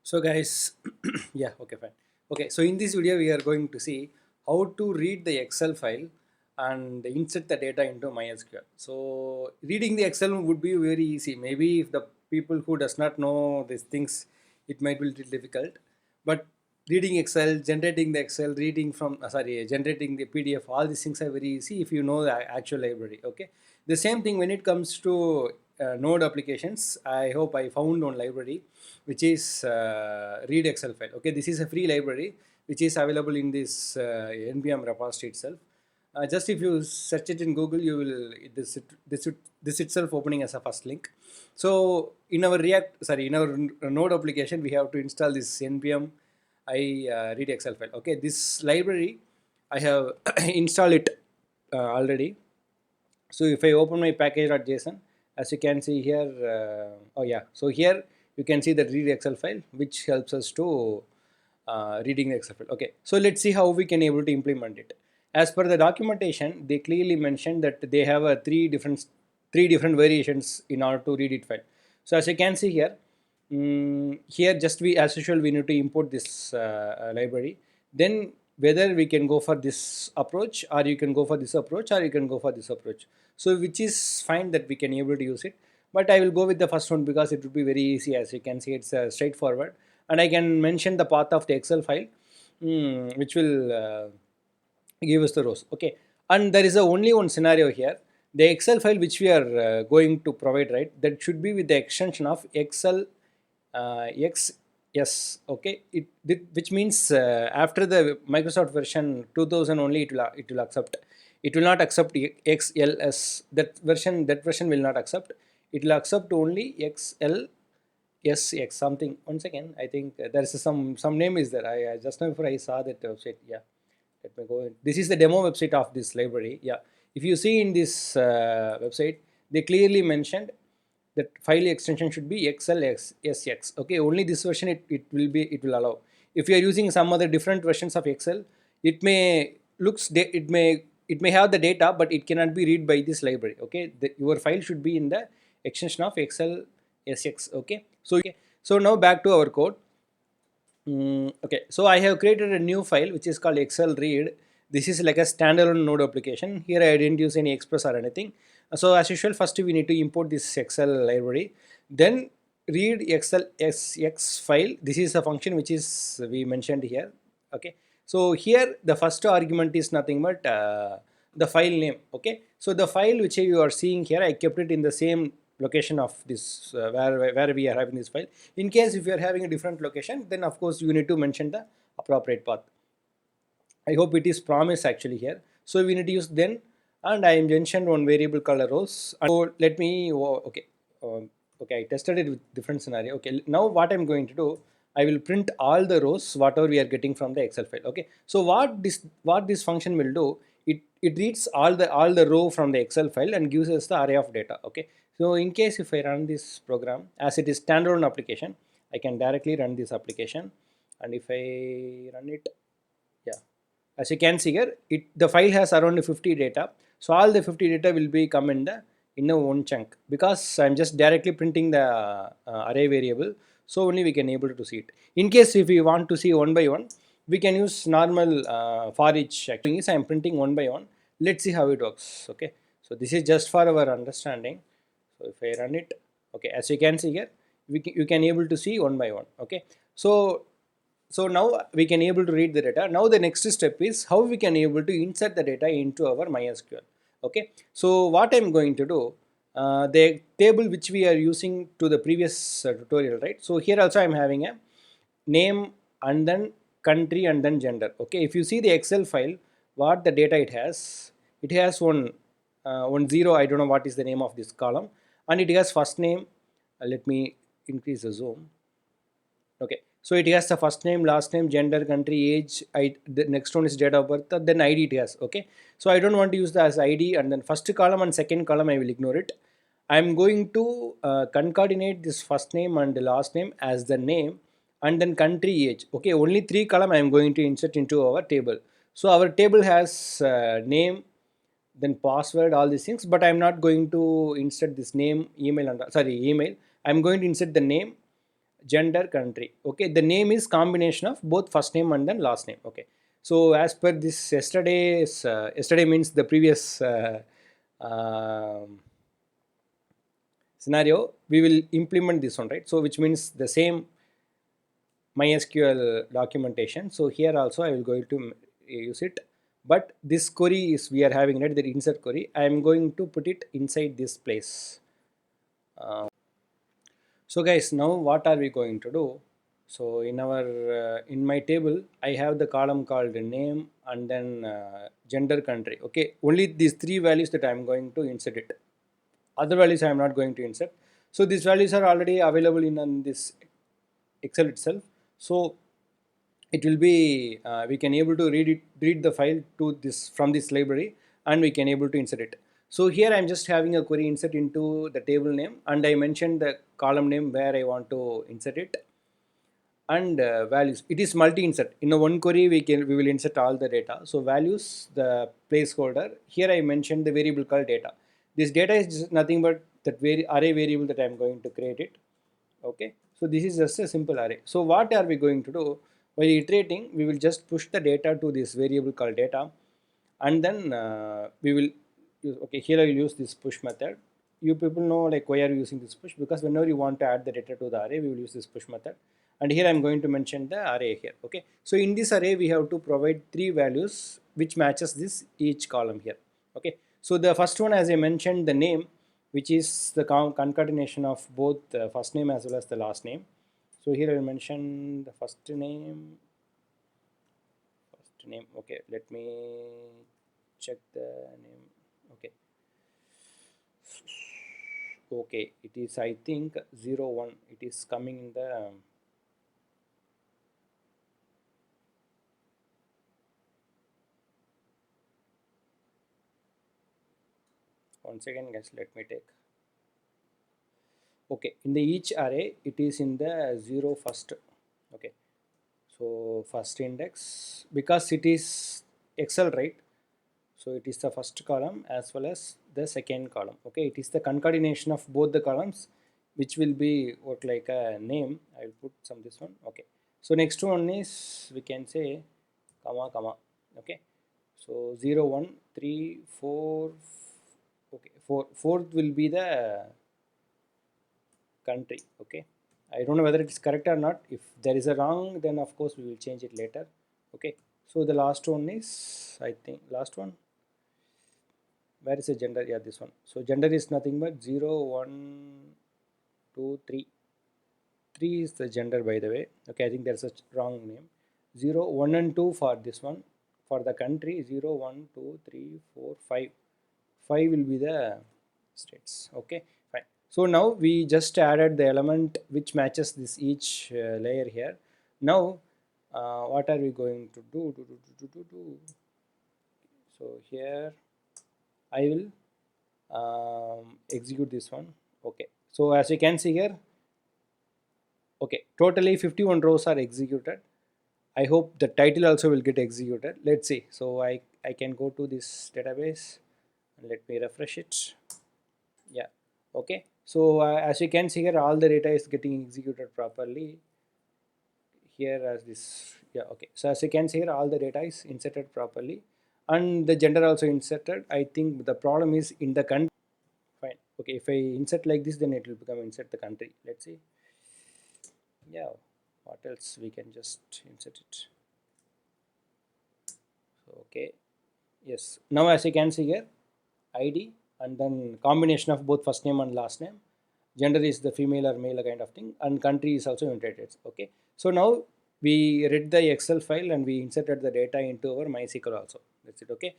So guys, yeah, okay, fine. Okay, so in this video we are going to see how to read the Excel file and insert the data into MySQL. So reading the Excel would be very easy. Maybe if the people who does not know these things, it might be a little difficult. But reading Excel, generating the Excel, reading from generating the PDF, all these things are very easy if you know the actual library. Okay, the same thing when it comes to Node applications. I hope I found one library which is read Excel file. Okay, this is a free library which is available in this npm repository itself. Just if you search it in Google, you will this itself opening as a first link. So in our in our Node application, we have to install this npm I read Excel file. Okay, this library I have installed it already. So if I open my package.json, as you can see here, oh yeah, so here you can see the read Excel file, which helps us to reading the Excel file. Okay, so let's see how we can able to implement it. As per the documentation, they clearly mentioned that they have a three different variations in order to read it file. So as you can see here, here just we as usual we need to import this library. Then whether we can go for this approach, or you can go for this approach, or you can go for this approach. So which is fine that we can able to use it, but I will go with the first one because it would be very easy. As you can see, it's straightforward, and I can mention the path of the Excel file, which will give us the rows. Okay, and there is a only one scenario here. The Excel file which we are going to provide, right, that should be with the extension of Excel XS. Okay, which means after the Microsoft version 2000 only it will accept. It will not accept XLS. That version will not accept. It will accept only XLSX something. Once again, I think there is some name is there. I just now before I saw that website. Yeah, let me go in. This is the demo website of this library. Yeah, if you see in this website, they clearly mentioned that file extension should be XLSX. Okay, only this version it will allow. If you are using some other different versions of Excel, it may it may have the data, but it cannot be read by this library. Okay, your file should be in the extension of XLSX. Okay, so now back to our code. Okay, so I have created a new file which is called Excel read. This is like a standalone node application. Here I didn't use any express or anything. So as usual, first we need to import this Excel library, then read Excel SX file. This is a function which is we mentioned here. Okay, so here the first argument is nothing but the file name. Okay, so the file which you are seeing here, I kept it in the same location of this where we are having this file. In case if you are having a different location, then of course you need to mention the appropriate path. I hope it is promise actually here. So we need to use then, and I mentioned one variable called rows. So let me okay, I tested it with different scenario. Okay, now what I'm going to do, I will print all the rows whatever we are getting from the Excel file. Okay, so what this function will do, it reads all the row from the Excel file and gives us the array of data. Okay, so in case if I run this program, as it is standalone application, I can directly run this application, and if I run it, yeah, as you can see here, the file has around 50 data. So all the 50 data will be come in a one chunk, because I'm just directly printing the array variable. So only we can able to see it. In case if we want to see one by one, we can use normal for each. Actually, is I'm printing one by one. Let's see how it works. Okay, so this is just for our understanding. So if I run it, okay, as you can see here, you can able to see one by one. Okay, so now we can able to read the data. Now the next step is how we can able to insert the data into our MySQL. Okay, so what I'm going to do, the table which we are using to the previous tutorial, right? So here also I'm having a name and then country and then gender. Okay, if you see the Excel file, what the data it has one zero. I don't know what is the name of this column, and it has first name. Let me increase the zoom. Okay, so it has the first name, last name, gender, country, age. The next one is date of birth, then ID it has. Okay, so I don't want to use the as ID, and then first column and second column I will ignore it. I'm going to concatenate this first name and the last name as the name, and then country, age. Okay, only three column I'm going to insert into our table. So our table has name, then password, all these things, but I'm not going to insert this name, email, and email. I'm going to insert the name, gender, country. Okay, the name is combination of both first name and then last name. Okay, so as per this yesterday's yesterday means the previous um scenario, we will implement this one, right? So which means the same mysql documentation. So here also I will going to use it, but this query is we are having, right, the insert query. I am going to put it inside this place. So guys, now what are we going to do? So in our in my table I have the column called name and then gender, country. Okay, only these three values that I am going to insert it. Other values I am not going to insert. So these values are already available in this Excel itself. So it will be we can able to read the file to this from this library, and we can able to insert it. So here I'm just having a query insert into the table name, and I mentioned the column name where I want to insert it, and values. It is multi insert. In a one query we will insert all the data. So values, the placeholder. Here I mentioned the variable called data. This data is just nothing but that array variable that I'm going to create it. Okay, so this is just a simple array. So what are we going to do? By iterating, we will just push the data to this variable called data, and then we will use, okay, here I will use this push method. You people know like why are you using this push, because whenever you want to add the data to the array, we will use this push method. And here I'm going to mention the array here. Okay, so in this array we have to provide three values which matches this each column here. Okay, so the first one, as I mentioned, the name, which is the concatenation of both the first name as well as the last name. So here I will mention the first name. Okay, let me check the name. Okay, okay, it is, I think, 01. It is coming in the one second guys, let me take. Okay, in the each array it is in the 0 first. Okay, so first index, because it is Excel, right? So it is the first column as well as the second column. Okay, it is the concatenation of both the columns, which will be what like a name. I will put some this one. Okay, so next one is, we can say, comma comma. Okay, so 0 1 3 4. Okay, fourth will be the country. Okay, I don't know whether it is correct or not. If there is a wrong, then of course we will change it later. Okay, so the last one is, I think, last one. Where is the gender? Yeah, this one. So gender is nothing but 0 1 2 3. 3 is the gender, by the way. Okay, I think there's a wrong name. 0 1 and 2 for this one. For the country, 0 1 2 3 4 5. 5 will be the states. Okay, fine. So now we just added the element which matches this each layer here. Now what are we going to do? So here I will execute this one. Okay, so as you can see here, okay, totally 51 rows are executed. I hope the title also will get executed. Let's see. So I can go to this database and let me refresh it. Yeah, okay, so as you can see here, all the data is getting executed properly here as this. Yeah, okay, so as you can see here, all the data is inserted properly, and the gender also inserted. I think the problem is in the country. Fine. Okay, if I insert like this, then it will become insert the country. Let's see. Yeah, what else we can just insert it. So okay, yes, now as you can see here, ID and then combination of both first name and last name. Gender is the female or male kind of thing, and country is also United. Okay, so now we read the Excel file and we inserted the data into our MySQL also. That's it. Okay,